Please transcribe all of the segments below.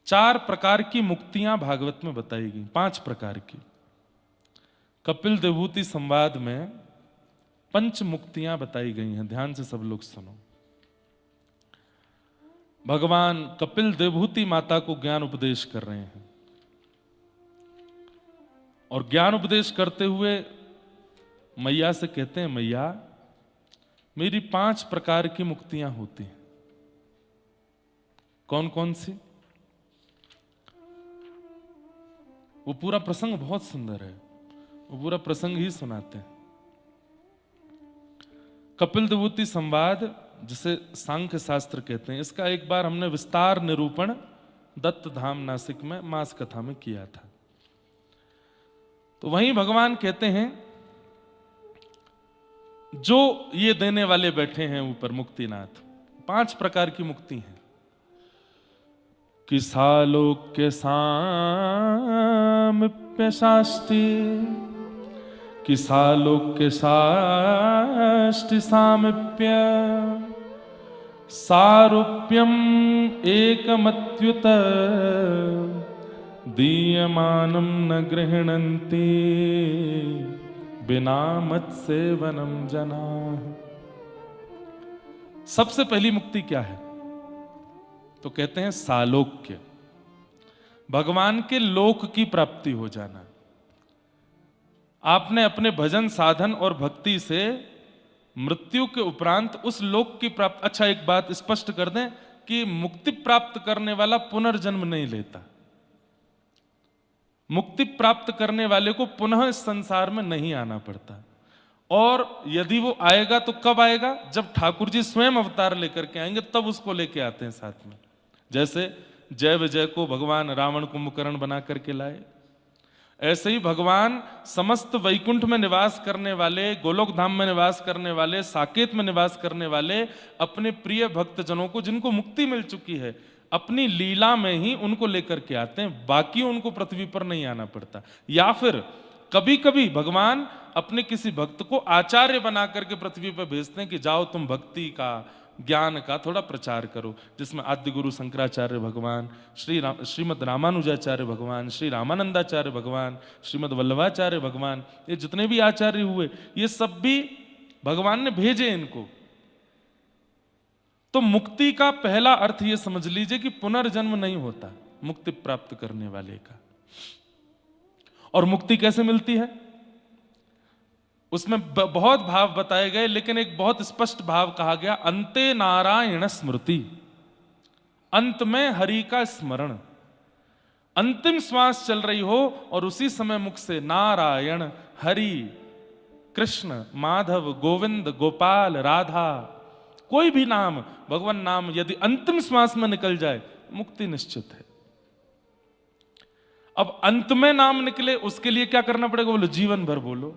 4 प्रकार की मुक्तियां भागवत में बताई गई, 5 प्रकार की। कपिल देवभूति संवाद में 5 मुक्तियां बताई गई हैं। ध्यान से सब लोग सुनो। भगवान कपिल देवभूति माता को ज्ञान उपदेश कर रहे हैं और ज्ञान उपदेश करते हुए मैया से कहते हैं, मैया मेरी 5 प्रकार की मुक्तियां होती हैं। कौन कौन सी? वो पूरा प्रसंग बहुत सुंदर है, वो पूरा प्रसंग ही सुनाते हैं। कपिल देवभूति संवाद, जिसे सांख्य शास्त्र कहते हैं, इसका एक बार हमने विस्तार निरूपण दत्त धाम नासिक में मास कथा में किया था। तो वहीं भगवान कहते हैं, जो ये देने वाले बैठे हैं ऊपर मुक्तिनाथ, 5 प्रकार की मुक्ति हैं कि सालोक्य सामीप्य साष्टि, कि सालोक्य साष्टि सामीप्य, सारूप्यम एकमत्युत, दीयमानं न गृह्णन्ति, बिना मत्सेवनम जनाः। सबसे पहली मुक्ति क्या है? तो कहते हैं सालोक्य, भगवान के लोक की प्राप्ति हो जाना। आपने अपने भजन साधन और भक्ति से मृत्यु के उपरांत उस लोक की प्राप्ति। अच्छा, एक बात स्पष्ट कर दें कि मुक्ति प्राप्त करने वाला पुनर्जन्म नहीं लेता। मुक्ति प्राप्त करने वाले को पुनः इस संसार में नहीं आना पड़ता, और यदि वो आएगा तो कब आएगा? जब ठाकुर जी स्वयं अवतार लेकर के आएंगे, तब उसको लेके आते हैं साथ में। जैसे जय विजय को भगवान रावण कुंभकर्ण बना करके लाए, ऐसे ही भगवान समस्त वैकुंठ में निवास करने वाले, गोलोक धाम में निवास करने वाले, साकेत में निवास करने वाले अपने प्रिय भक्तजनों को, जिनको मुक्ति मिल चुकी है, अपनी लीला में ही उनको लेकर के आते हैं। बाकी उनको पृथ्वी पर नहीं आना पड़ता। या फिर कभी कभी भगवान अपने किसी भक्त को आचार्य बना करके पृथ्वी पर भेजते हैं कि जाओ तुम भक्ति का, ज्ञान का थोड़ा प्रचार करो, जिसमें आद्य गुरु शंकराचार्य भगवान, श्रीमद रामानुजाचार्य भगवान, श्री रामानंदाचार्य भगवान, श्रीमद वल्लभाचार्य भगवान, ये जितने भी आचार्य हुए, ये सब भी भगवान ने भेजे इनको। तो मुक्ति का पहला अर्थ ये समझ लीजिए कि पुनर्जन्म नहीं होता मुक्ति प्राप्त करने वाले का। और मुक्ति कैसे मिलती है? उसमें बहुत भाव बताए गए, लेकिन एक बहुत स्पष्ट भाव कहा गया, अंते नारायण स्मृति, अंत में हरि का स्मरण। अंतिम श्वास चल रही हो और उसी समय मुख से नारायण, हरि, कृष्ण, माधव, गोविंद, गोपाल, राधा, कोई भी नाम, भगवान नाम यदि अंतिम श्वास में निकल जाए, मुक्ति निश्चित है। अब अंत में नाम निकले, उसके लिए क्या करना पड़ेगा? बोलो जीवन भर बोलो।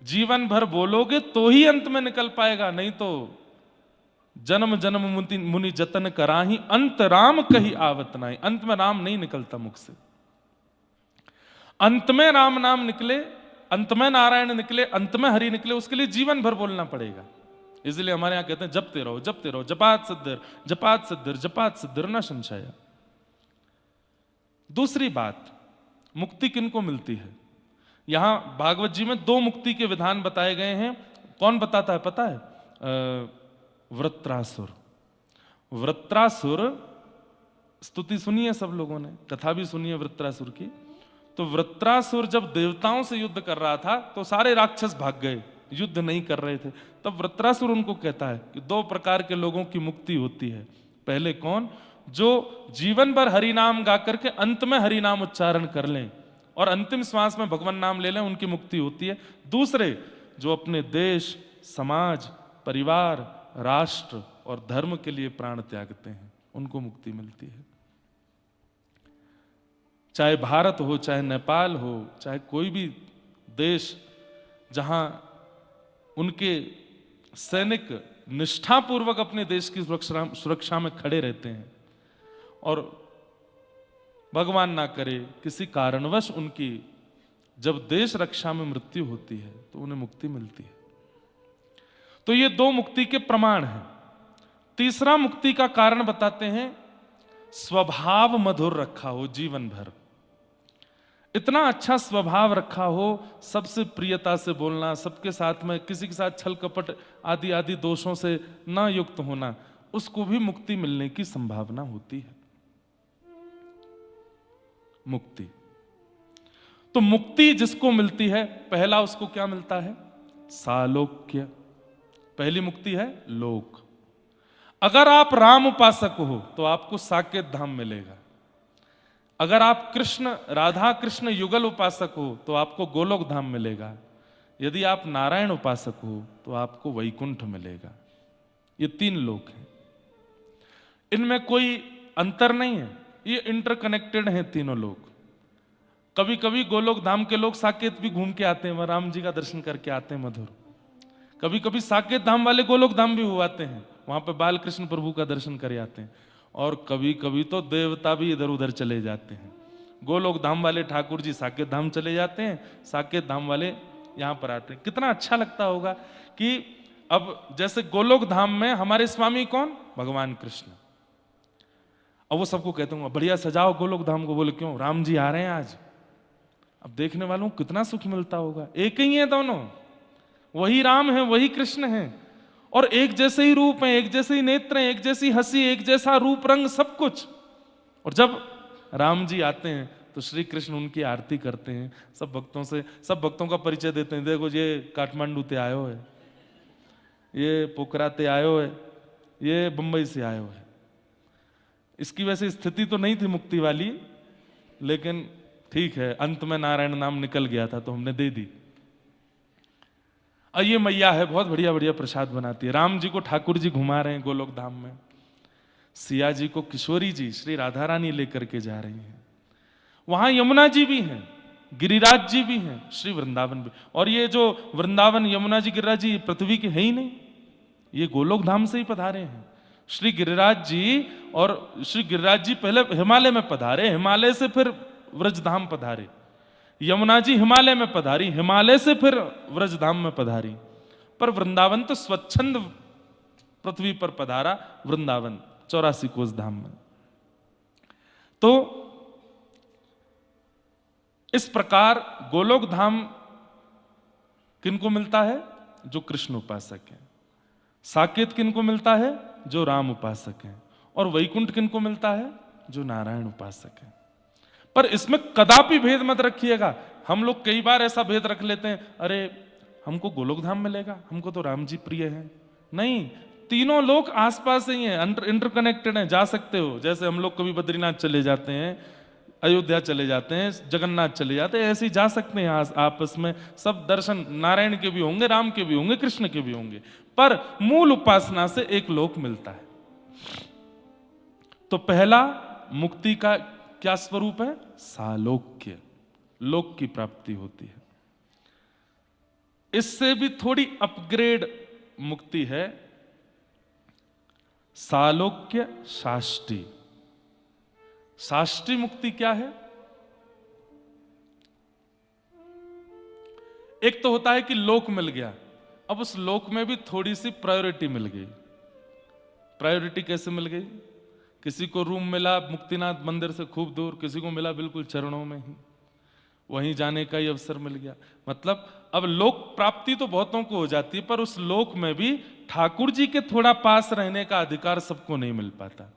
जीवन भर बोलोगे तो ही अंत में निकल पाएगा, नहीं तो जन्म जन्म मुनि जतन कराही, अंत राम कही आवत नाई। अंत में राम नहीं निकलता मुख से। अंत में राम नाम निकले, अंत में नारायण निकले, अंत में हरि निकले, उसके लिए जीवन भर बोलना पड़ेगा। इसलिए हमारे यहां कहते हैं जपते रहो, जपते रहो, जपात सिद्धिर, जपात सिद्धिर, जपात सिद्धिर न संशय। दूसरी बात, मुक्ति किनको मिलती है? यहां भागवत जी में 2 मुक्ति के विधान बताए गए हैं। कौन बताता है पता है? वृत्रासुर। वृत्रासुर, स्तुति सुनी है सब लोगों ने, कथा भी सुनी है वृत्रासुर की। तो वृत्रासुर जब देवताओं से युद्ध कर रहा था तो सारे राक्षस भाग गए, युद्ध नहीं कर रहे थे। तब वृत्रासुर उनको कहता है कि 2 प्रकार के लोगों की मुक्ति होती है। पहले कौन? जो जीवन भर हरि नाम गा करके अंत में हरि नाम उच्चारण कर लें और अंतिम श्वास में भगवान नाम ले लें, उनकी मुक्ति होती है। दूसरे, जो अपने देश, समाज, परिवार, राष्ट्र और धर्म के लिए प्राण त्यागते हैं, उनको मुक्ति मिलती है। चाहे भारत हो, चाहे नेपाल हो, चाहे कोई भी देश जहां उनके सैनिक निष्ठापूर्वक अपने देश की सुरक्षा में खड़े रहते हैं और भगवान ना करे किसी कारणवश उनकी जब देश रक्षा में मृत्यु होती है तो उन्हें मुक्ति मिलती है। तो ये 2 मुक्ति के प्रमाण हैं। तीसरा मुक्ति का कारण बताते हैं स्वभाव मधुर रखा हो जीवन भर, इतना अच्छा स्वभाव रखा हो, सबसे प्रियता से बोलना, सबके साथ में किसी के साथ छल कपट आदि आदि दोषों से ना युक्त होना, उसको भी मुक्ति मिलने की संभावना होती है। मुक्ति तो मुक्ति जिसको मिलती है, पहला उसको क्या मिलता है? सालोक्य। पहली मुक्ति है लोक। अगर आप राम उपासक हो तो आपको साकेत धाम मिलेगा। अगर आप कृष्ण राधा कृष्ण युगल उपासक हो तो आपको गोलोक धाम मिलेगा। यदि आप नारायण उपासक हो तो आपको वैकुंठ मिलेगा। ये 3 लोक हैं, इनमें कोई अंतर नहीं है, ये इंटरकनेक्टेड हैं तीनों लोक। कभी कभी गोलोक धाम के लोग साकेत भी घूम के आते हैं, वहां राम जी का दर्शन करके आते हैं मधुर। कभी कभी साकेत धाम वाले गोलोक धाम भी हुआते हैं, वहां पे बाल कृष्ण प्रभु का दर्शन कर आते हैं। और कभी कभी तो देवता भी इधर उधर चले जाते हैं। गोलोक धाम वाले ठाकुर जी साकेत धाम चले जाते हैं, साकेत धाम वाले यहां पर आते हैं। कितना अच्छा लगता होगा कि अब जैसे गोलोक धाम में हमारे स्वामी कौन? भगवान कृष्ण। अब वो सबको कहते हैं बढ़िया सजाओ गोलोक धाम को। बोले क्यों? राम जी आ रहे हैं आज। अब देखने वालों को कितना सुख मिलता होगा। एक ही है दोनों, वही राम है वही कृष्ण है, और एक जैसे ही रूप हैं, एक जैसे ही नेत्र हैं, एक जैसी हंसी, एक जैसा रूप रंग, सब कुछ। और जब राम जी आते हैं तो श्री कृष्ण उनकी आरती करते हैं, सब भक्तों से, सब भक्तों का परिचय देते हैं। देखो ये काठमांडू ते आयो है, ये पोखरा ते आयो है, ये बंबई से आयो है। इसकी वैसे स्थिति तो नहीं थी मुक्ति वाली, लेकिन ठीक है, अंत में नारायण नाम निकल गया था तो हमने दे दी। और ये मैया है, बहुत बढ़िया बढ़िया प्रसाद बनाती है। राम जी को ठाकुर जी घुमा रहे हैं गोलोक धाम में, सिया जी को किशोरी जी श्री राधा रानी लेकर के जा रही हैं। वहां यमुना जी भी हैं, गिरिराज जी भी हैं, श्री वृंदावन भी। और ये जो वृंदावन, यमुना जी, गिरिराज जी पृथ्वी के है ही नहीं, ये गोलोक धाम से ही पधारे हैं। श्री गिरिराज जी, और श्री गिरिराज जी पहले हिमालय में पधारे, हिमालय से फिर व्रजधाम पधारे। यमुना जी हिमालय में पधारी, हिमालय से फिर व्रजधाम में पधारी। पर वृंदावन तो स्वच्छंद पृथ्वी पर पधारा, वृंदावन 84 कोस धाम में। तो इस प्रकार गोलोक धाम किनको मिलता है? जो कृष्ण उपासक है। साकेत किनको मिलता है? जो राम उपासक है। और वैकुंठ किनको मिलता है? जो नारायण उपासक है। पर इसमें कदापि भेद मत रखिएगा। हम लोग कई बार ऐसा भेद रख लेते हैं, अरे हमको गोलोक धाम मिलेगा, हमको तो राम जी प्रिय हैं। नहीं, तीनों लोग आसपास ही हैं, इंटरकनेक्टेड हैं, जा सकते हो। जैसे हम लोग कभी बद्रीनाथ चले जाते हैं, अयोध्या चले जाते हैं, जगन्नाथ चले जाते हैं, ऐसे ही जा सकते हैं आपस में। सब दर्शन नारायण के भी होंगे, राम के भी होंगे, कृष्ण के भी होंगे, पर मूल उपासना से एक लोक मिलता है। तो पहला मुक्ति का क्या स्वरूप है? सालोक्य, लोक की प्राप्ति होती है। इससे भी थोड़ी अपग्रेड मुक्ति है, सालोक्य साष्टी। साष्टी मुक्ति क्या है? एक तो होता है कि लोक मिल गया, अब उस लोक में भी थोड़ी सी प्रायोरिटी मिल गई। प्रायोरिटी कैसे मिल गई? किसी को रूम मिला मुक्तिनाथ मंदिर से खूब दूर, किसी को मिला बिल्कुल चरणों में ही, वहीं जाने का ही अवसर मिल गया। मतलब अब लोक प्राप्ति तो बहुतों को हो जाती है, पर उस लोक में भी ठाकुर जी के थोड़ा पास रहने का अधिकार सबको नहीं मिल पाता।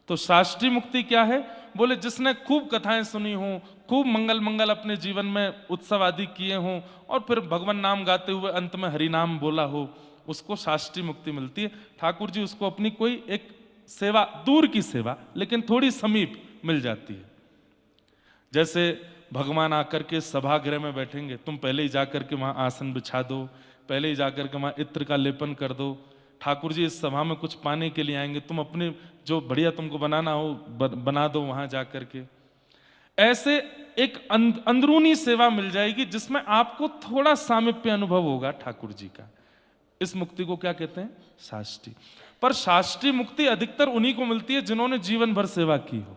तो शास्त्रीय मुक्ति क्या है? बोले जिसने खूब कथाएं सुनी हों, खूब मंगल मंगल अपने जीवन में उत्सव आदि किए हों, और फिर भगवान नाम गाते हुए अंत में हरि नाम बोला हो, उसको शास्त्रीय मुक्ति मिलती है। ठाकुर जी उसको अपनी कोई एक सेवा, दूर की सेवा लेकिन थोड़ी समीप मिल जाती है। जैसे भगवान आकर के सभागृह में बैठेंगे, तुम पहले ही जाकर के वहां आसन बिछा दो, पहले ही जाकर के वहां इत्र का लेपन कर दो। ठाकुर जी इस सभा में कुछ पाने के लिए आएंगे, तुम अपने जो बढ़िया तुमको बनाना हो बना दो वहां जाकर के। ऐसे एक अंदरूनी सेवा मिल जाएगी जिसमें आपको थोड़ा सामीप्य अनुभव होगा ठाकुर जी का। इस मुक्ति को क्या कहते हैं? शास्त्रीय। पर शास्त्रीय मुक्ति अधिकतर उन्हीं को मिलती है जिन्होंने जीवन भर सेवा की हो।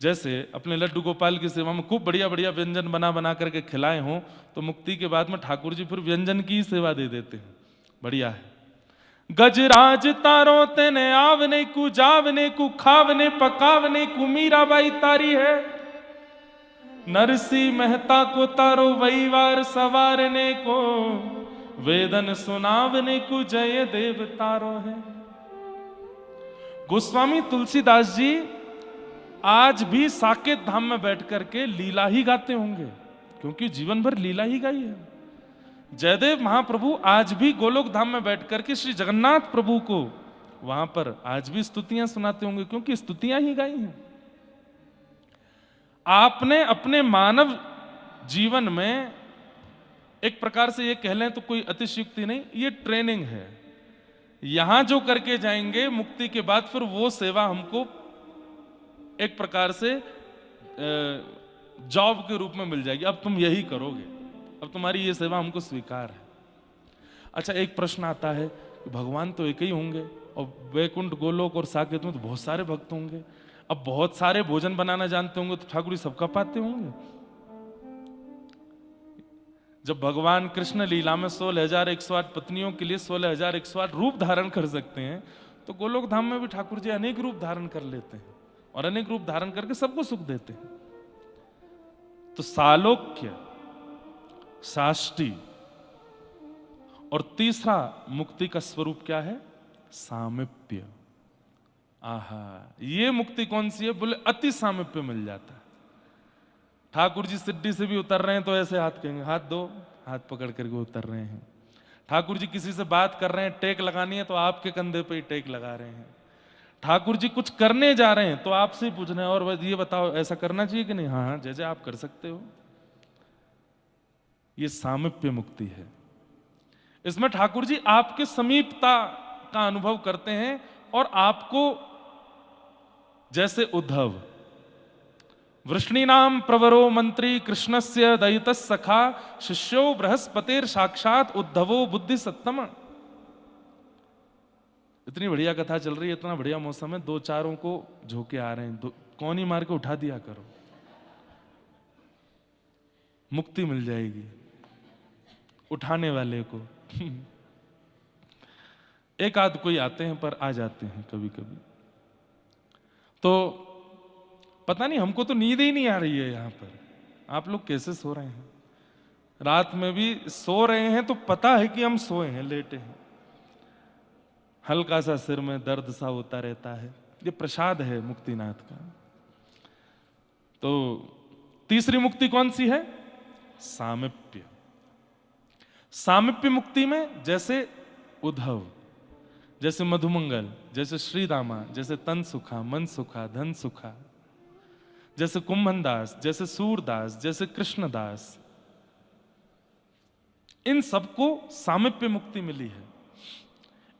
जैसे अपने लड्डू गोपाल की सेवा में खूब बढ़िया बढ़िया व्यंजन बना बना करके खिलाए हों, तो मुक्ति के बाद में ठाकुर जी फिर व्यंजन की ही सेवा दे देते हैं, बढ़िया है। गजराज तारो तेने आवने को जावने को खावने पकावने को मीराबाई तारी है। नरसी मेहता को तारो वहीवार सवारने को, वेदन सुनावने को जय देव तारो है। गोस्वामी तुलसीदास जी आज भी साकेत धाम में बैठ करके लीला ही गाते होंगे, क्योंकि जीवन भर लीला ही गाई है। जयदेव महाप्रभु आज भी गोलोक धाम में बैठ करके श्री जगन्नाथ प्रभु को वहां पर आज भी स्तुतियां सुनाते होंगे, क्योंकि स्तुतियां ही गाई हैं। आपने अपने मानव जीवन में एक प्रकार से ये कह लें तो कोई अतिशयोक्ति नहीं, ये ट्रेनिंग है। यहां जो करके जाएंगे मुक्ति के बाद फिर वो सेवा हमको एक प्रकार से जॉब के रूप में मिल जाएगी। अब तुम यही करोगे, अब तुम्हारी ये सेवा हमको स्वीकार है। अच्छा, एक प्रश्न आता है कि भगवान तो एक ही होंगे और वैकुंठ गोलोक और साकेत में तो बहुत सारे भक्त होंगे, अब बहुत सारे भोजन बनाना जानते होंगे तो ठाकुर जी सबका पाते होंगे। जब भगवान कृष्ण लीला में 16,108 पत्नियों के लिए 16,108 रूप धारण कर सकते हैं, तो गोलोक धाम में भी ठाकुर जी अनेक रूप धारण कर लेते हैं और अनेक रूप धारण करके सबको सुख देते हैं। तो सालोक्य, साष्टी और तीसरा मुक्ति का स्वरूप क्या है? सामिप्य। आहा, ये मुक्ति कौन सी है? बोले अति सामिप्य मिल जाता है। ठाकुर जी सिड्डी से भी उतर रहे हैं तो ऐसे हाथ कहेंगे, हाथ दो, हाथ पकड़ करके उतर रहे हैं। ठाकुर जी किसी से बात कर रहे हैं, टेक लगानी है तो आपके कंधे पे ही टेक लगा रहे हैं। ठाकुर जी कुछ करने जा रहे हैं तो आपसे ही पूछ रहे हैं, और ये बताओ ऐसा करना चाहिए कि नहीं? हाँ हाँ, जैसे आप कर सकते हो। ये सामिप्य मुक्ति है। इसमें ठाकुर जी आपके समीपता का अनुभव करते हैं और आपको, जैसे उद्धव, वृष्णीनाम प्रवरो मंत्री कृष्णस्य दयितः सखा शिष्यो बृहस्पतिर साक्षात उद्धवो बुद्धि सत्तम। इतनी बढ़िया कथा चल रही है, इतना बढ़िया मौसम है, दो चारों को झोंके आ रहे हैं, कौन ही मार के उठा दिया करो, मुक्ति मिल जाएगी उठाने वाले को। एक आध कोई आते हैं पर आ जाते हैं कभी कभी। तो पता नहीं, हमको तो नींद ही नहीं आ रही है यहां पर। आप लोग कैसे सो रहे हैं? रात में भी सो रहे हैं तो पता है कि हम सोए हैं, लेटे हैं, हल्का सा सिर में दर्द सा होता रहता है। ये प्रसाद है मुक्तिनाथ का। तो तीसरी मुक्ति कौन सी है? सामिप्य। सामिप्य मुक्ति में जैसे उद्धव, जैसे मधुमंगल, जैसे श्रीदामा, जैसे तन सुखा, मन सुखा, धन सुखा, जैसे कुंभनदास, जैसे सूरदास, जैसे कृष्णदास, इन सबको सामिप्य मुक्ति मिली है।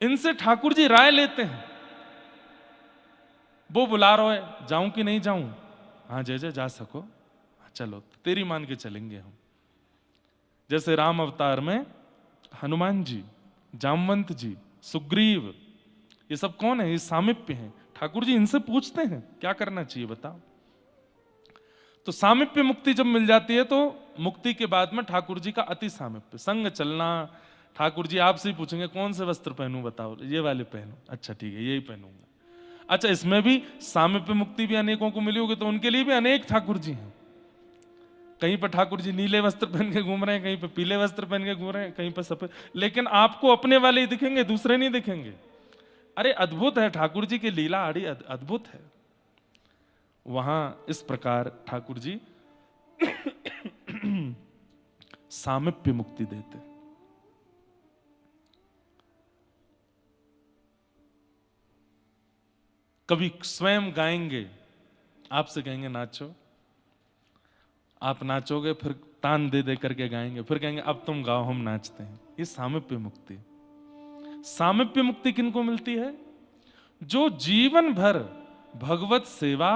इनसे ठाकुर जी राय लेते हैं। वो बुला रहा है, जाऊं कि नहीं जाऊं? हाँ जय जय, जा सको, चलो तेरी मान के चलेंगे हम। जैसे राम अवतार में हनुमान जी, जामवंत जी, सुग्रीव, ये सब कौन है? ये सामिप्य हैं। ठाकुर जी इनसे पूछते हैं क्या करना चाहिए बताओ। तो सामिप्य मुक्ति जब मिल जाती है तो मुक्ति के बाद में ठाकुर जी का अति सामिप्य, संग चलना। ठाकुर जी आपसे ही पूछेंगे कौन से वस्त्र पहनूं बताओ, ये वाले पहनूं, अच्छा ठीक है यही पहनूंगा। अच्छा, इसमें भी सामिप्य मुक्ति भी अनेकों को मिली होगी, तो उनके लिए भी अनेक ठाकुर जी हैं। कहीं पर ठाकुर जी नीले वस्त्र पहन के घूम रहे हैं, कहीं पर पीले वस्त्र पहन के घूम रहे हैं, कहीं पर सफेद, लेकिन आपको अपने वाले ही दिखेंगे, दूसरे नहीं दिखेंगे। अरे अद्भुत है, ठाकुर जी की लीला आड़ी अद्भुत है। वहां इस प्रकार ठाकुर जी सामिप्य मुक्ति देते। कभी स्वयं गाएंगे, आपसे कहेंगे नाचो, आप नाचोगे, फिर तान दे दे करके गाएंगे, फिर कहेंगे अब तुम गाओ हम नाचते हैं। ये सामिप्य मुक्ति। सामिप्य मुक्ति किनको मिलती है? जो जीवन भर भगवत सेवा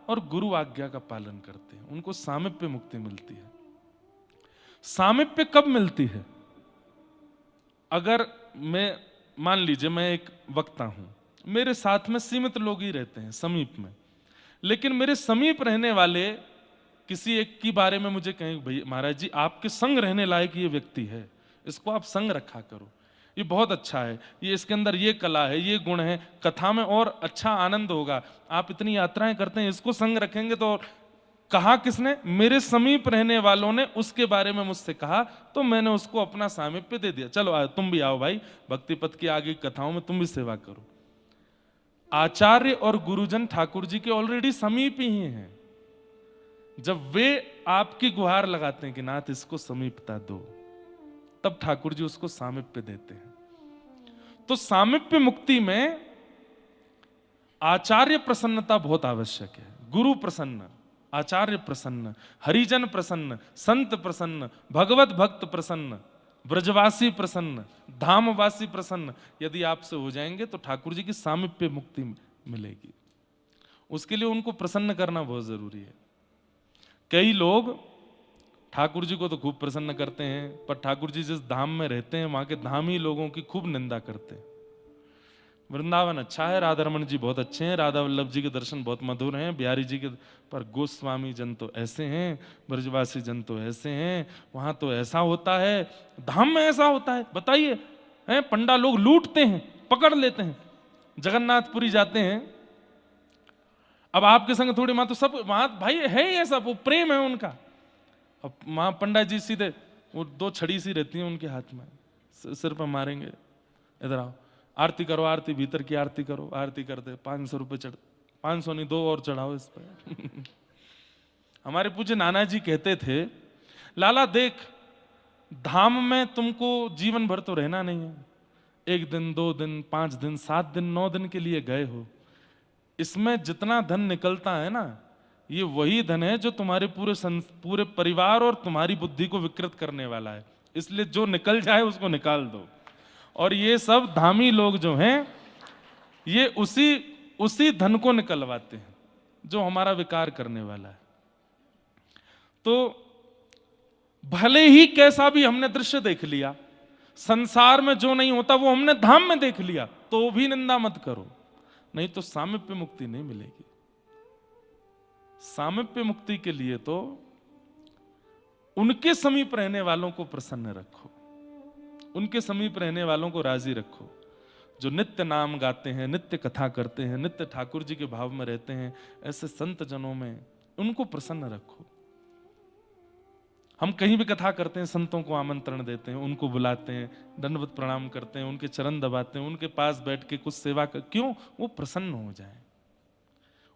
और गुरु आज्ञा का पालन करते हैं, उनको सामिप्य मुक्ति मिलती है। सामिप्य कब मिलती है? अगर मैं, मान लीजिए मैं एक वक्ता हूं, मेरे साथ में सीमित लोग ही रहते हैं समीप में, लेकिन मेरे समीप रहने वाले किसी एक के बारे में मुझे कहें, भैया महाराज जी आपके संग रहने लायक ये व्यक्ति है, इसको आप संग रखा करो, ये बहुत अच्छा है, ये इसके अंदर ये कला है, ये गुण है, कथा में और अच्छा आनंद होगा। आप इतनी यात्राएं करते हैं, इसको संग रखेंगे तो। कहा किसने? मेरे समीप रहने वालों ने उसके बारे में मुझसे कहा, तो मैंने उसको अपना सामीप्य दे दिया। चलो तुम भी आओ भाई, भक्ति पथ की आगे कथाओं में तुम भी सेवा करो। आचार्य और गुरुजन ठाकुर जी के ऑलरेडी समीप ही हैं। जब वे आपकी गुहार लगाते हैं कि नाथ इसको समीपता दो, तब ठाकुर जी उसको सामीप्य देते हैं। तो सामीप्य मुक्ति में आचार्य प्रसन्नता बहुत आवश्यक है। गुरु प्रसन्न, आचार्य प्रसन्न, हरिजन प्रसन्न, संत प्रसन्न, भगवत भक्त प्रसन्न, ब्रजवासी प्रसन्न, धामवासी प्रसन्न, यदि आपसे हो जाएंगे तो ठाकुर जी की सामीप्य मुक्ति मिलेगी। उसके लिए उनको प्रसन्न करना बहुत जरूरी है। कई लोग ठाकुर जी को तो खूब प्रसन्न करते हैं, पर ठाकुर जी जिस धाम में रहते हैं वहां के धामी लोगों की खूब निंदा करते हैं। वृंदावन अच्छा है, राधा रमन जी बहुत अच्छे हैं, राधा वल्लभ जी के दर्शन बहुत मधुर हैं, बिहारी जी के, पर गोस्वामी जन तो ऐसे हैं, ब्रजवासी जन तो ऐसे हैं, वहां तो ऐसा होता है, धाम में ऐसा होता है। बताइए, पंडा लोग लूटते हैं, पकड़ लेते हैं। जगन्नाथपुरी जाते हैं, अब आपके संग थोड़ी, मां तो सब वहां भाई है ही ऐसा, वो प्रेम है उनका। अब वहां पंडा जी सीधे वो 2 छड़ी सी रहती है उनके हाथ में, सिर पर मारेंगे, इधर आओ आरती करो, आरती भीतर की आरती करो, आरती कर दे, 500 रुपये चढ़, 500 नहीं 2 और चढ़ाओ इस पर। हमारे पूज्य नाना जी कहते थे, लाला देख, धाम में तुमको जीवन भर तो रहना नहीं है, 1 दिन 2 दिन 5 दिन 7 दिन 9 दिन के लिए गए हो, इसमें जितना धन निकलता है ना, ये वही धन है जो तुम्हारे पूरे परिवार और तुम्हारी बुद्धि को विकृत करने वाला है, इसलिए जो निकल जाए उसको निकाल दो। और ये सब धामी लोग जो हैं, ये उसी धन को निकलवाते हैं जो हमारा विकार करने वाला है। तो भले ही कैसा भी हमने दृश्य देख लिया, संसार में जो नहीं होता वो हमने धाम में देख लिया, तो भी निंदा मत करो, नहीं तो सामीप्य मुक्ति नहीं मिलेगी। सामीप्य मुक्ति के लिए तो उनके समीप रहने वालों को प्रसन्न रखो, उनके समीप रहने वालों को राजी रखो, जो नित्य नाम गाते हैं, नित्य कथा करते हैं, नित्य ठाकुर जी के भाव में रहते हैं, ऐसे संत जनों में उनको प्रसन्न रखो। हम कहीं भी कथा करते हैं, संतों को आमंत्रण देते हैं, उनको बुलाते हैं, दंडवत प्रणाम करते हैं, उनके चरण दबाते हैं, उनके पास बैठ के कुछ सेवा कर, क्यों? वो प्रसन्न हो जाए।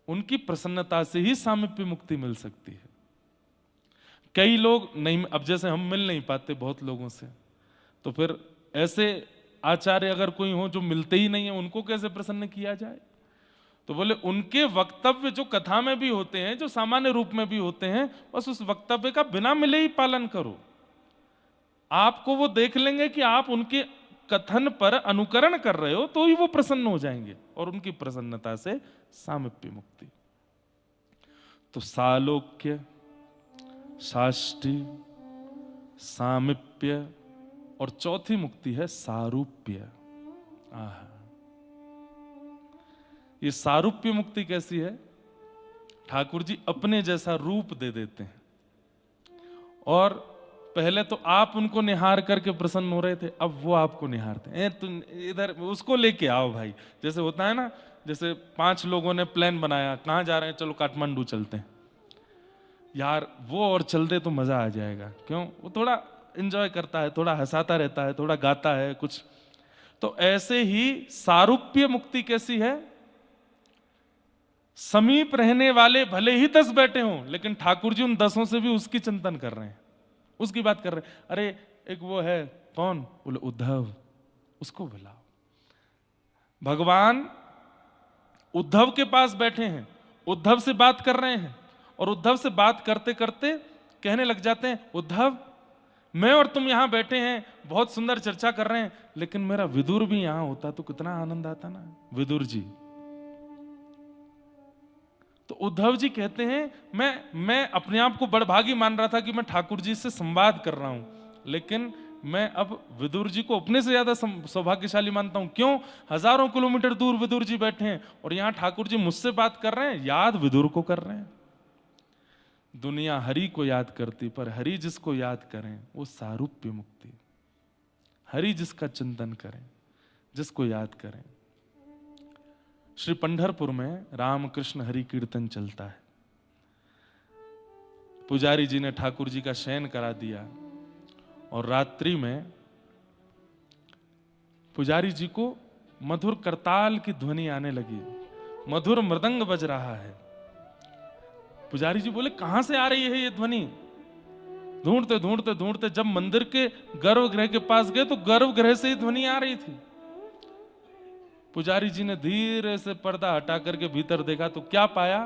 उनकी प्रसन्नता से ही सामीप्य मुक्ति मिल सकती है। कई लोग नहीं, अब जैसे हम मिल नहीं पाते बहुत लोगों से, तो फिर ऐसे आचार्य अगर कोई हो जो मिलते ही नहीं है, उनको कैसे प्रसन्न किया जाए? तो बोले उनके वक्तव्य जो कथा में भी होते हैं, जो सामान्य रूप में भी होते हैं, बस उस वक्तव्य का बिना मिले ही पालन करो। आपको वो देख लेंगे कि आप उनके कथन पर अनुकरण कर रहे हो, तो ही वो प्रसन्न हो जाएंगे, और उनकी प्रसन्नता से सामीप्य मुक्ति। तो सालोक्य, साष्टी, सामीप्य, और चौथी मुक्ति है सारूप्य। ये सारूप्य मुक्ति कैसी है? ठाकुर जी अपने जैसा रूप दे देते हैं, और पहले तो आप उनको निहार करके प्रसन्न हो रहे थे, अब वो आपको निहारते हैं, तुम इधर उसको लेके आओ भाई। जैसे होता है ना, जैसे 5 लोगों ने प्लान बनाया, कहाँ जा रहे हैं, चलो काठमांडू चलते हैं यार, वो और चलते तो मजा आ जाएगा। क्यों? वो थोड़ा एंजॉय करता है, थोड़ा हंसाता रहता है, थोड़ा गाता है कुछ। तो ऐसे ही सारूप्य मुक्ति कैसी है? समीप रहने वाले भले ही 10 बैठे हों, लेकिन ठाकुर जी उन 10 से भी उसकी चिंतन कर रहे हैं, उसकी बात कर रहे हैं। अरे एक वो है, कौन? बोले उद्धव, उसको बुलाओ। भगवान उद्धव के पास बैठे हैं, उद्धव से बात कर रहे हैं, और उद्धव से बात करते करते कहने लग जाते हैं, उद्धव मैं और तुम यहां बैठे हैं, बहुत सुंदर चर्चा कर रहे हैं, लेकिन मेरा विदुर भी यहां होता तो कितना आनंद आता ना, विदुर जी। तो उद्धव जी कहते हैं, मैं अपने आप को बड़भागी मान रहा था कि मैं ठाकुर जी से संवाद कर रहा हूं, लेकिन मैं अब विदुर जी को अपने से ज्यादा सौभाग्यशाली मानता हूं। क्यों? हजारों किलोमीटर दूर विदुर जी बैठे हैं, और यहां ठाकुर जी मुझसे बात कर रहे हैं, याद विदुर को कर रहे हैं। दुनिया हरि को याद करती, पर हरि जिसको याद करें वो सारूप्य मुक्ति। हरि जिसका चिंतन करें, जिसको याद करें। श्री पंढरपुर में रामकृष्ण हरि कीर्तन चलता है। पुजारी जी ने ठाकुर जी का शयन करा दिया और रात्रि में पुजारी जी को मधुर करताल की ध्वनि आने लगी, मधुर मृदंग बज रहा है। पुजारी जी बोले कहां से आ रही है ये ध्वनि? ढूंढते ढूंढते ढूंढते जब मंदिर के गर्भगृह के पास गए तो गर्भगृह से ही ध्वनि आ रही थी। पुजारी जी ने धीरे से पर्दा हटा करके भीतर देखा तो क्या पाया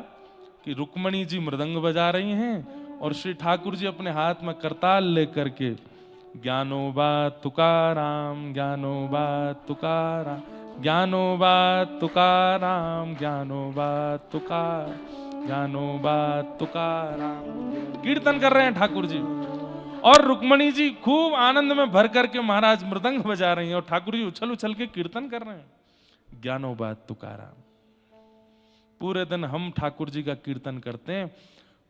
कि रुक्मणी जी मृदंग बजा रही हैं और श्री ठाकुर जी अपने हाथ में करताल लेकर के ज्ञानोबा तुकाराम, ज्ञानोबा तुकाराम, ज्ञानोबा तुकाराम, ज्ञानोबा तुकार, ज्ञानोबा तुकाराम कीर्तन कर रहे हैं ठाकुर जी। और रुक्मणी जी खूब आनंद में भर करके महाराज मृदंग बजा रही हैं और ठाकुर जी उछल उछल के कीर्तन कर रहे हैं, ज्ञानोबा तुकाराम। पूरे दिन हम ठाकुर जी का कीर्तन करते हैं।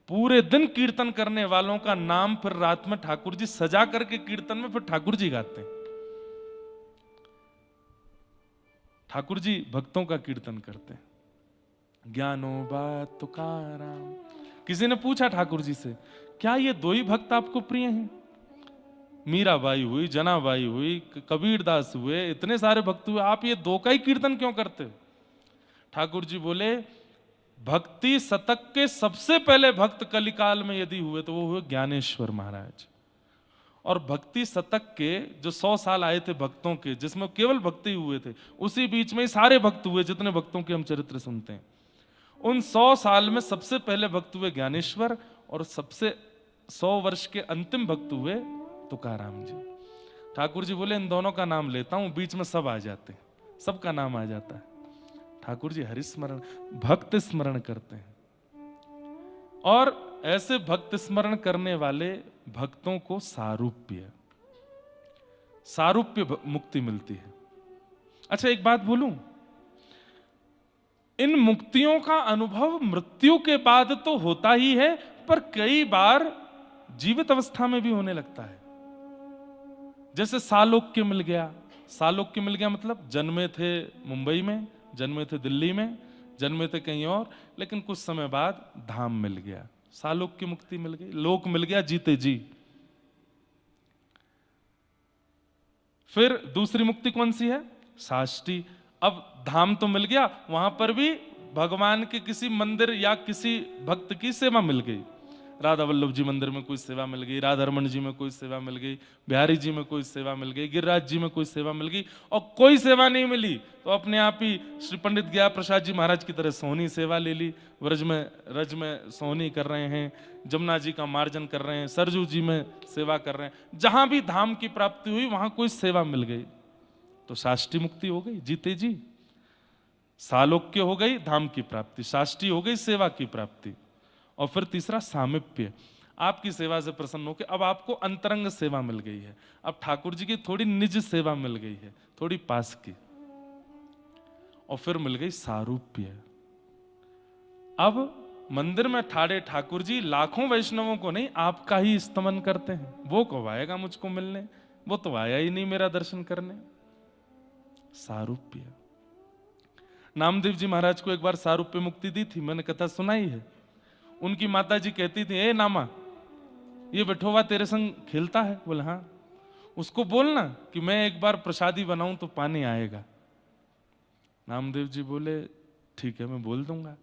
पूरे दिन कीर्तन करने वालों का नाम फिर रात में ठाकुर जी सजा करके कीर्तन में फिर ठाकुर जी गाते हैं। ठाकुर जी भक्तों का कीर्तन करते हैं, ज्ञानोबा तुकाराम। किसी ने पूछा ठाकुर जी से, क्या ये दो ही भक्त आपको प्रिय हैं? मीराबाई हुई, जनाबाई हुई, कबीरदास हुए, इतने सारे भक्त हुए, आप ये दो का ही कीर्तन क्यों करते हो? ठाकुर जी बोले, भक्ति शतक के सबसे पहले भक्त कलिकाल में यदि हुए तो वो हुए ज्ञानेश्वर महाराज। और भक्ति शतक के जो 100 साल आए थे भक्तों के, जिसमें केवल भक्ति हुए थे, उसी बीच में ही सारे भक्त हुए जितने भक्तों के हम चरित्र सुनते हैं। उन 100 साल में सबसे पहले भक्त हुए ज्ञानेश्वर और सबसे 100 वर्ष के अंतिम भक्त हुए तुकाराम जी। ठाकुर जी बोले इन दोनों का नाम लेता हूं, बीच में सब आ जाते हैं, सबका नाम आ जाता है। ठाकुर जी हरिस्मरण, भक्त स्मरण करते हैं और ऐसे भक्त स्मरण करने वाले भक्तों को सारूप्य मुक्ति मिलती है। अच्छा एक बात बोलूं, इन मुक्तियों का अनुभव मृत्यु के बाद तो होता ही है, पर कई बार जीवित अवस्था में भी होने लगता है। जैसे सालोक्य मिल गया। सालोक्य मिल गया मतलब जन्मे थे मुंबई में, जन्मे थे दिल्ली में, जन्मे थे कहीं और, लेकिन कुछ समय बाद धाम मिल गया, सालोक्य मुक्ति मिल गई, लोक मिल गया जीते जी। फिर दूसरी मुक्ति कौन सी है? साष्टी। अब धाम तो मिल गया, वहां पर भी भगवान के किसी मंदिर या किसी भक्त की सेवा मिल गई। राधा वल्लभ जी मंदिर में कोई सेवा मिल गई, राधा रमन जी में कोई सेवा मिल गई, बिहारी जी में कोई सेवा मिल गई, गिरिराज जी में कोई सेवा मिल गई। और कोई सेवा नहीं मिली तो अपने आप ही श्री पंडित गया प्रसाद जी महाराज की तरह सोहनी सेवा ले ली, व्रज में सोहनी कर रहे हैं, जमुना जी का मार्जन कर रहे हैं, सरजू जी में सेवा कर रहे हैं। जहां भी धाम की प्राप्ति हुई वहां कोई सेवा मिल गई तो साष्टी मुक्ति हो गई, जीते जी। सालोक्य हो गई धाम की प्राप्ति, साष्टी हो गई सेवा की प्राप्ति। और फिर तीसरा सामिप्य, आपकी सेवा से प्रसन्न होकर अब आपको अंतरंग सेवा मिल गई है, अब ठाकुर जी की थोड़ी निज सेवा मिल गई है, थोड़ी पास की। और फिर मिल गई सारूप्य। अब मंदिर में ठाड़े ठाकुर जी लाखों वैष्णवों को नहीं, आपका ही स्तमन करते हैं। वो कब आएगा मुझको मिलने? वो तो आया ही नहीं मेरा दर्शन करने। सारूप्य। नामदेव जी महाराज को एक बार सारूप्य मुक्ति दी थी, मैंने कथा सुनाई है। उनकी माता जी कहती थी, ए नामा, ये विठोबा तेरे संग खेलता है? बोले हाँ। उसको बोलना कि मैं एक बार प्रसादी बनाऊं तो पानी आएगा। नामदेव जी बोले ठीक है मैं बोल दूंगा।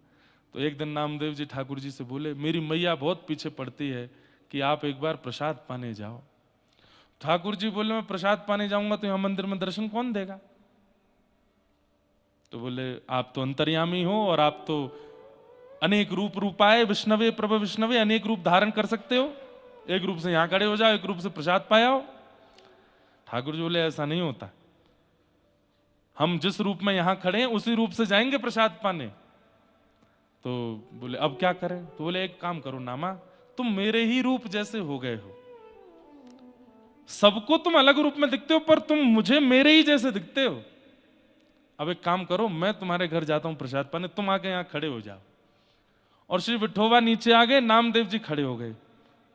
तो एक दिन नामदेव जी ठाकुर जी से बोले, मेरी मैया बहुत पीछे पड़ती है कि आप एक बार प्रसाद पाने जाओ। ठाकुर जी बोले मैं प्रसाद पाने जाऊंगा तो यहां मंदिर में दर्शन कौन देगा? तो बोले आप तो अंतर्यामी हो और आप तो अनेक रूपाए विष्णवे प्रभ विष्णवे, अनेक रूप धारण कर सकते हो। एक रूप से यहां खड़े हो जाओ, एक रूप से प्रसाद पाया हो। ठाकुर जी बोले ऐसा नहीं होता, हम जिस रूप में यहां खड़े हैं उसी रूप से जाएंगे प्रसाद पाने। तो बोले अब क्या करें? तो बोले एक काम करो नामा, तुम मेरे ही रूप जैसे हो गए हो। सबको तुम अलग रूप में दिखते हो पर तुम मुझे मेरे ही जैसे दिखते हो। अब एक काम करो, मैं तुम्हारे घर जाता हूं प्रसाद पाने, तुम आके यहां खड़े हो जाओ। और श्री विठोबा नीचे आ गए, नामदेव जी खड़े हो गए।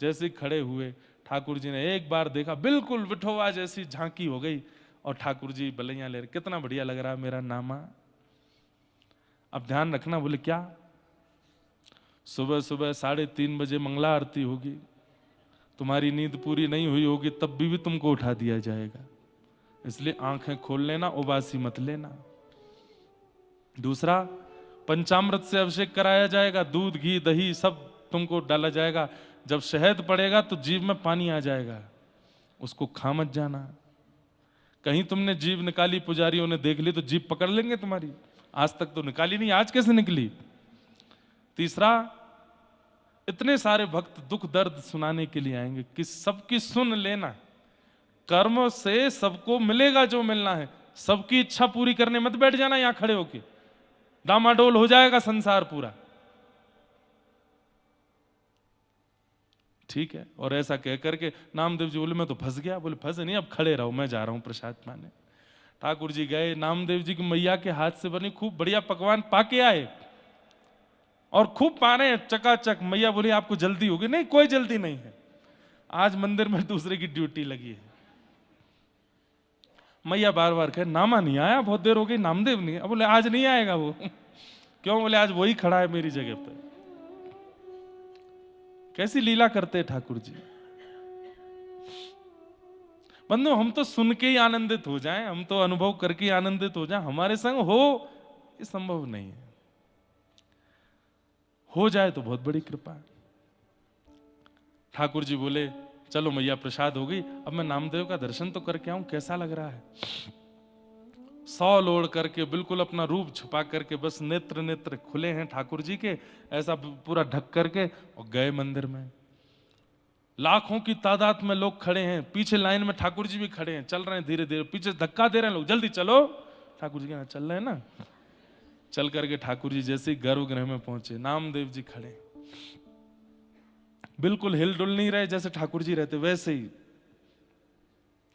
जैसे खड़े हुए ठाकुर जी ने एक बार देखा, बिल्कुल विठोबा जैसी झांकी हो गई, और ठाकुर जी बलैया ले रहे, कितना बढ़िया लग रहा है मेरा नामा। अब ध्यान रखना, बोले क्या? सुबह सुबह 3:30 बजे मंगला आरती होगी, तुम्हारी नींद पूरी नहीं हुई होगी, तब भी तुमको उठा दिया जाएगा, इसलिए आंखें खोल लेना, उबासी मत लेना। दूसरा, पंचामृत से अभिषेक कराया जाएगा, दूध घी दही सब तुमको डाला जाएगा, जब शहद पड़ेगा तो जीभ में पानी आ जाएगा, उसको खा मत जाना। कहीं तुमने जीभ निकाली, पुजारियों ने देख ली तो जीभ पकड़ लेंगे तुम्हारी, आज तक तो निकाली नहीं, आज कैसे निकली? तीसरा, इतने सारे भक्त दुख दर्द सुनाने के लिए आएंगे कि सबकी सुन लेना, कर्म से सबको मिलेगा जो मिलना है, सबकी इच्छा पूरी करने मत बैठ जाना यहां खड़े होके, डामाडोल हो जाएगा संसार पूरा, ठीक है? और ऐसा कह करके नामदेव जी बोले मैं तो फंस गया, बोले फंसे नहीं, अब खड़े रहो, मैं जा रहा हूं प्रसाद पाने। ठाकुर जी गए, नामदेव जी की मैया के हाथ से बनी खूब बढ़िया पकवान पाके आए, और खूब पा रहे हैं चकाचक। मैया बोली आपको जल्दी होगी? नहीं, कोई जल्दी नहीं है, आज मंदिर में दूसरे की ड्यूटी लगी है। मैया बार बार कहे नामा नहीं आया, बहुत देर हो गई, नामदेव नहीं है। बोले आज नहीं आएगा वो। क्यों? बोले आज वही खड़ा है मेरी जगह पर। कैसी लीला करते हैं ठाकुर जी। बंधु, हम तो सुन के ही आनंदित हो जाएं, हम तो अनुभव करके ही आनंदित हो जाएं, हमारे संग हो ये संभव नहीं है। हो जाए तो बहुत बड़ी कृपा है। ठाकुर जी बोले चलो मैया प्रसाद हो गई, अब मैं नामदेव का दर्शन तो करके आऊं, कैसा लग रहा है। सौल ओढ़ करके बिल्कुल अपना रूप छुपा करके, बस नेत्र नेत्र खुले हैं ठाकुर जी के, ऐसा पूरा ढक करके, और गए मंदिर में। लाखों की तादाद में लोग खड़े हैं, पीछे लाइन में ठाकुर जी भी खड़े हैं, चल रहे हैं धीरे धीरे, पीछे धक्का दे रहे हैं लोग, जल्दी चलो। ठाकुर जी कहना चल रहे हैं ना। चल करके ठाकुर जी जैसे ही गर्भगृह में पहुंचे, नामदेव जी खड़े, बिल्कुल हिल डुल नहीं रहे, जैसे ठाकुर जी रहते वैसे ही।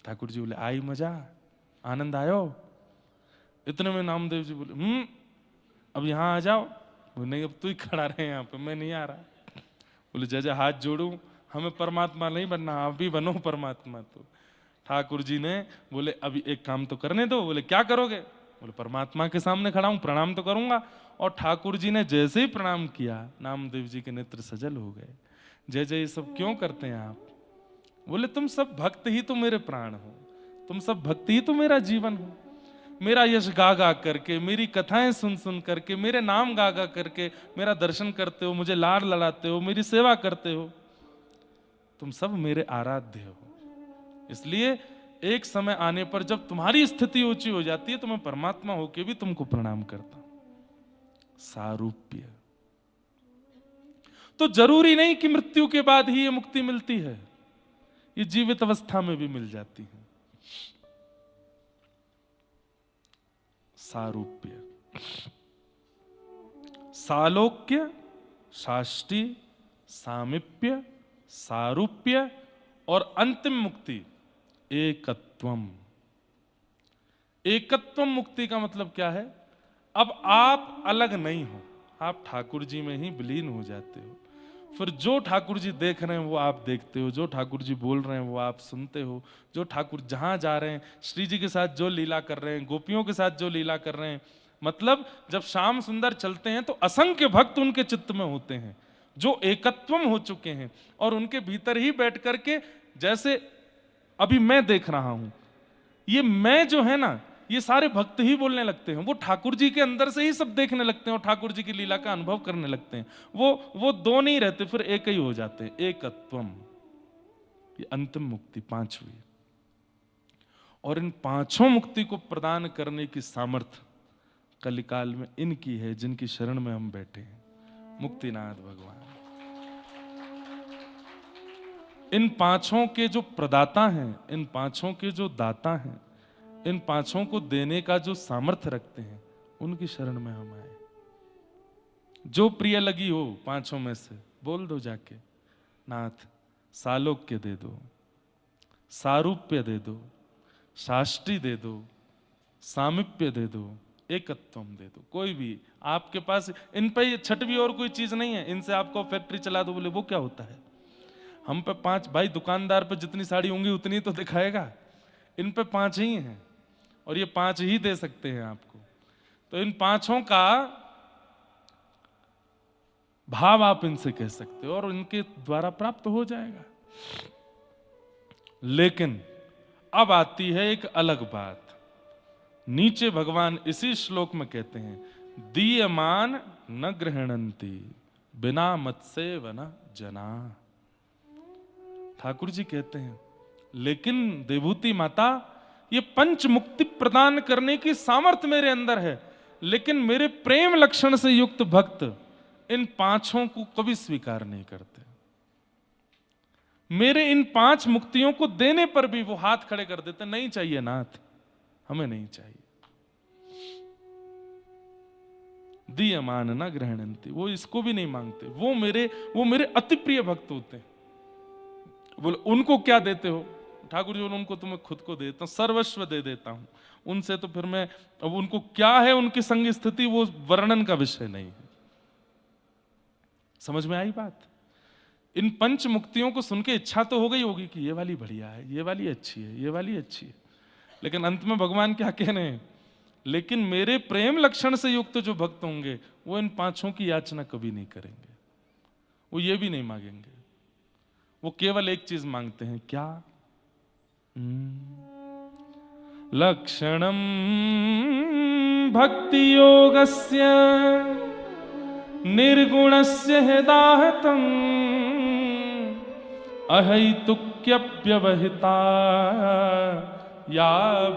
ठाकुर जी बोले आई मजा, आनंद आयो? इतने में नामदेव जी बोले अब यहां आ जाओ। बोले नहीं, अब तू ही खड़ा रहे यहाँ पे, मैं नहीं आ रहा। बोले जैसे हाथ जोड़ू, हमें परमात्मा नहीं बनना, आप भी बनो परमात्मा। तो ठाकुर जी ने बोले अभी एक काम तो करने दो। बोले क्या करोगे? बोले परमात्मा के सामने खड़ा हूं, प्रणाम तो करूंगा। और ठाकुर जी ने जैसे ही प्रणाम किया, नामदेव जी के नेत्र सजल हो गए। जय जय ये सब क्यों करते हैं आप? बोले तुम सब भक्त ही तो मेरे प्राण हो, तुम सब भक्ति ही तो मेरा जीवन हो। मेरा यश गा गा करके, मेरी कथाएं सुन सुन करके, मेरे नाम गा गा करके मेरा दर्शन करते हो, मुझे लाड लड़ाते हो, मेरी सेवा करते हो, तुम सब मेरे आराध्य हो। इसलिए एक समय आने पर जब तुम्हारी स्थिति ऊंची हो जाती है तो मैं परमात्मा होके भी तुमको प्रणाम करता हूं। सारूप्य। तो जरूरी नहीं कि मृत्यु के बाद ही ये मुक्ति मिलती है, ये जीवित अवस्था में भी मिल जाती है। सारूप्य, सालोक्य, साष्टी, सामिप्य, सारूप्य और अंतिम मुक्ति एकत्वम। एकत्वम मुक्ति का मतलब क्या है? अब आप अलग नहीं हो, आप ठाकुर जी में ही विलीन हो जाते हो। फिर जो ठाकुर जी देख रहे हैं वो आप देखते हो, जो ठाकुर जी बोल रहे हैं वो आप सुनते हो, जो ठाकुर जहां जा रहे हैं, श्री जी के साथ जो लीला कर रहे हैं, गोपियों के साथ जो लीला कर रहे हैं, मतलब जब श्याम सुंदर चलते हैं तो असंख्य भक्त उनके चित्त में होते हैं जो एकत्वम हो चुके हैं, और उनके भीतर ही बैठ करके, जैसे अभी मैं देख रहा हूं, ये मैं जो है ना, ये सारे भक्त ही बोलने लगते हैं, वो ठाकुर जी के अंदर से ही सब देखने लगते हैं और ठाकुर जी की लीला का अनुभव करने लगते हैं। वो दो नहीं रहते, फिर एक ही हो जाते हैं, एकत्वम। ये अंतिम मुक्ति पांचवी, और इन पांचों मुक्ति को प्रदान करने की सामर्थ्य कलिकाल में इनकी है, जिनकी शरण में हम बैठे हैं, मुक्तिनाथ भगवान। इन पांचों के जो प्रदाता हैं, इन पांचों के जो दाता हैं, इन पांचों को देने का जो सामर्थ्य रखते हैं, उनकी शरण में हम आए। जो प्रिय लगी हो पांचों में से बोल दो जाके, नाथ सालोक्य दे दो, सारूप्य दे दो, साष्टी दे दो, सामिप्य दे दो, एकत्वम दे दो। कोई भी आपके पास इन पे छठवीं और कोई चीज नहीं है, इनसे आपको फैक्ट्री चला दो बोले वो क्या होता है? हम पे 5, भाई दुकानदार पे जितनी साड़ी होंगी उतनी तो दिखाएगा, इन पे 5 ही हैं और ये 5 ही दे सकते हैं आपको। तो इन 5 का भाव आप इनसे कह सकते हो और इनके द्वारा प्राप्त हो जाएगा। लेकिन अब आती है एक अलग बात। नीचे भगवान इसी श्लोक में कहते हैं, दीयमान न गृहणंती बिना मत से वन जना। ठाकुर जी कहते हैं, लेकिन देवहूति माता, ये पंच मुक्ति प्रदान करने की सामर्थ्य मेरे अंदर है, लेकिन मेरे प्रेम लक्षण से युक्त भक्त इन 5 को कभी स्वीकार नहीं करते। मेरे इन 5 मुक्तियों को देने पर भी वो हाथ खड़े कर देते, नहीं चाहिए नाथ, हमें नहीं चाहिए। दीयमान न गृहणंती, वो इसको भी नहीं मांगते। वो मेरे अति प्रिय भक्त होते हैं। बोले उनको क्या देते हो? ठाकुर जी, उनको तो मैं खुद को देता हूं, सर्वस्व दे देता हूं। उनसे तो फिर मैं, अब उनको क्या है उनकी संग स्थिति, वो वर्णन का विषय नहीं है। समझ में आई बात? इन पंच मुक्तियों को सुन के इच्छा तो हो गई होगी कि ये वाली बढ़िया है, ये वाली अच्छी है, ये वाली अच्छी है, लेकिन अंत में भगवान क्या कह रहे हैं? लेकिन मेरे प्रेम लक्षण से युक्त जो भक्त होंगे वो इन 5 की याचना कभी नहीं करेंगे, वो ये भी नहीं मांगेंगे। वो केवल एक चीज मांगते हैं, क्या? लक्षणम भक्ति योगस्य निर्गुणस्य हिदाहतम अहैतुक्यव्यवहिता या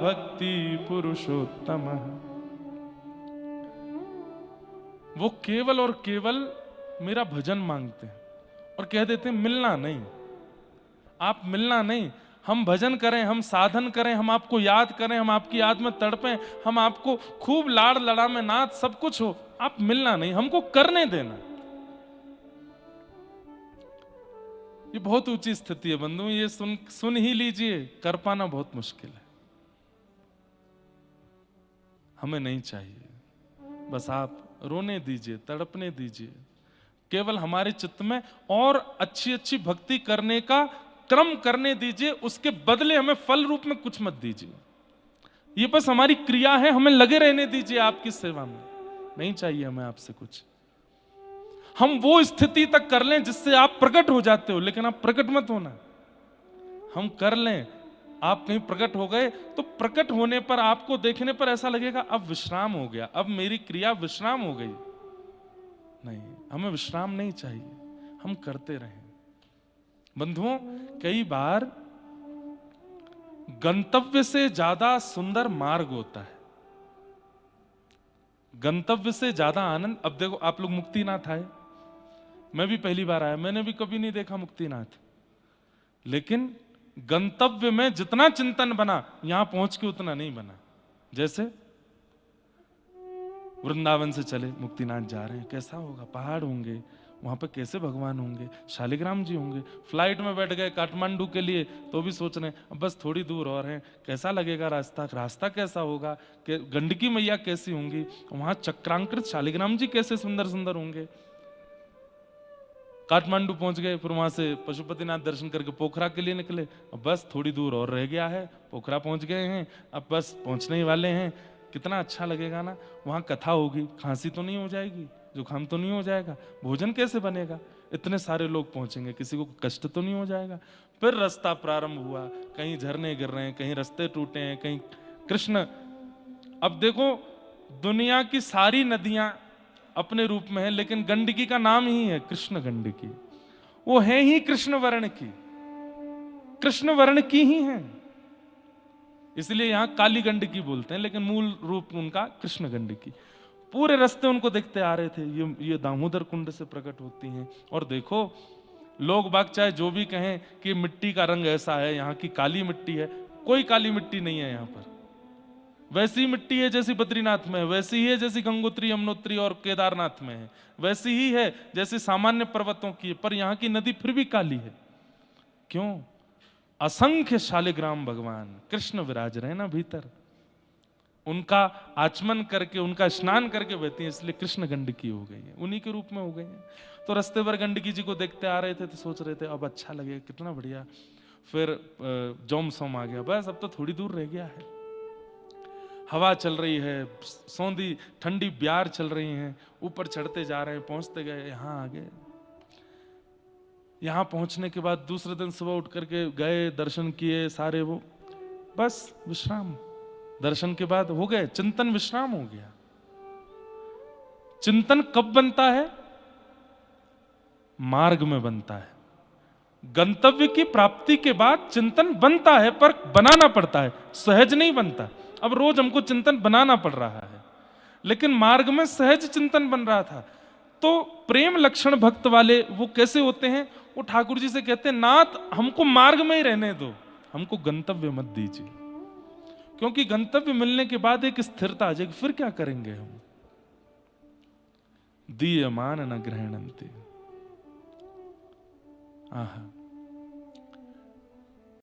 भक्ति पुरुषोत्तम। वो केवल और केवल मेरा भजन मांगते हैं और कह देते हैं मिलना नहीं, आप मिलना नहीं, हम भजन करें, हम साधन करें, हम आपको याद करें, हम आपकी याद में तड़पें, हम आपको खूब लाड़ लड़ा में नाथ सब कुछ हो, आप मिलना नहीं, हमको करने देना। ये बहुत ऊंची स्थिति है बंधु, ये सुन ही लीजिए, कर पाना बहुत मुश्किल है। हमें नहीं चाहिए, बस आप रोने दीजिए, तड़पने दीजिए, केवल हमारे चित्त में और अच्छी अच्छी भक्ति करने का क्रम करने दीजिए, उसके बदले हमें फल रूप में कुछ मत दीजिए। ये बस हमारी क्रिया है, हमें लगे रहने दीजिए आपकी सेवा में, नहीं चाहिए हमें आपसे कुछ। हम वो स्थिति तक कर लें जिससे आप प्रकट हो जाते हो, लेकिन आप प्रकट मत होना। हम कर लें, आप कहीं प्रकट हो गए तो प्रकट होने पर आपको देखने पर ऐसा लगेगा अब विश्राम हो गया, अब मेरी क्रिया विश्राम हो गई। नहीं, हमें विश्राम नहीं चाहिए, हम करते रहें। बंधुओं, कई बार गंतव्य से ज्यादा सुंदर मार्ग होता है, गंतव्य से ज्यादा आनंद। अब देखो, आप लोग मुक्तिनाथ आए, मैं भी पहली बार आया, मैंने भी कभी नहीं देखा मुक्तिनाथ, लेकिन गंतव्य में जितना चिंतन बना यहां पहुंच के उतना नहीं बना। जैसे वृंदावन से चले मुक्तिनाथ जा रहे हैं, कैसा होगा, पहाड़ होंगे, वहां पे कैसे भगवान होंगे, शालिग्राम जी होंगे। फ्लाइट में बैठ गए काठमांडू के लिए तो भी सोच रहे हैं बस थोड़ी दूर और है, कैसा लगेगा रास्ता, रास्ता कैसा होगा, गंडकी मैया कैसी होंगी, वहां चक्रांकृत शालिग्राम जी कैसे सुंदर सुंदर होंगे। काठमांडू पहुंच गए, फिर वहां से पशुपतिनाथ दर्शन करके पोखरा के लिए निकले, अब बस थोड़ी दूर और रह गया है, पोखरा पहुंच गए हैं, अब बस पहुंचने ही वाले हैं। कितना अच्छा लगेगा ना, वहां कथा होगी, खांसी तो नहीं हो जाएगी, जुकाम तो नहीं हो जाएगा, भोजन कैसे बनेगा, इतने सारे लोग पहुंचेंगे, किसी को कष्ट तो नहीं हो जाएगा। फिर रास्ता प्रारंभ हुआ, कहीं झरने गिर रहे हैं, कहीं रास्ते टूटे हैं, कहीं कृष्ण। अब देखो, दुनिया की सारी नदियां अपने रूप में है, लेकिन गंडकी का नाम ही है कृष्ण गंडकी, वो है ही कृष्ण वर्ण की, कृष्ण वर्ण की ही है, इसलिए यहां काली गंडकी बोलते हैं, लेकिन मूल रूप उनका कृष्ण गंडकी। पूरे रास्ते उनको देखते आ रहे थे, ये दामोदर कुंड से प्रकट होती हैं। और देखो, लोग बाग चाहे जो भी कहें कि मिट्टी का रंग ऐसा है, यहाँ की काली मिट्टी है, कोई काली मिट्टी नहीं है यहाँ पर। वैसी मिट्टी है जैसी बद्रीनाथ में है, वैसी ही है जैसी गंगोत्री, यमुनोत्री और केदारनाथ में है, वैसी ही है जैसी सामान्य पर्वतों की है, पर यहाँ की नदी फिर भी काली है। क्यों? असंख्य शालिग्राम भगवान कृष्ण विराज रहे ना भीतर। उनका आचमन करके, उनका स्नान करके बहती हैं, इसलिए कृष्ण गंडकी हो गई है, उन्हीं के रूप में हो गई है। तो रास्ते पर गंडकी जी को देखते आ रहे थे तो सोच रहे थे अब अच्छा लगेगा, कितना बढ़िया। फिर जोमसोम आ गया, बस अब तो थोड़ी दूर रह गया है। हवा चल रही है, सौंधी ठंडी ब्यार चल रही हैं, ऊपर चढ़ते जा रहे हैं, पहुंचते गए, यहाँ आ गए। यहाँ पहुंचने के बाद दूसरे दिन सुबह उठ करके गए, दर्शन किए सारे, वो बस विश्राम, दर्शन के बाद हो गए, चिंतन विश्राम हो गया। चिंतन कब बनता है? मार्ग में बनता है। गंतव्य की प्राप्ति के बाद चिंतन बनता है, पर बनाना पड़ता है, सहज नहीं बनता। अब रोज हमको चिंतन बनाना पड़ रहा है, लेकिन मार्ग में सहज चिंतन बन रहा था। तो प्रेम लक्षण भक्त वाले वो कैसे होते हैं? वो ठाकुर जी से कहते हैं, नाथ हमको मार्ग में ही रहने दो, हमको गंतव्य मत दीजिए, क्योंकि गंतव्य मिलने के बाद एक स्थिरता आ जाएगी, फिर क्या करेंगे हम। दीयमान न ग्रहणन्ते, आहा।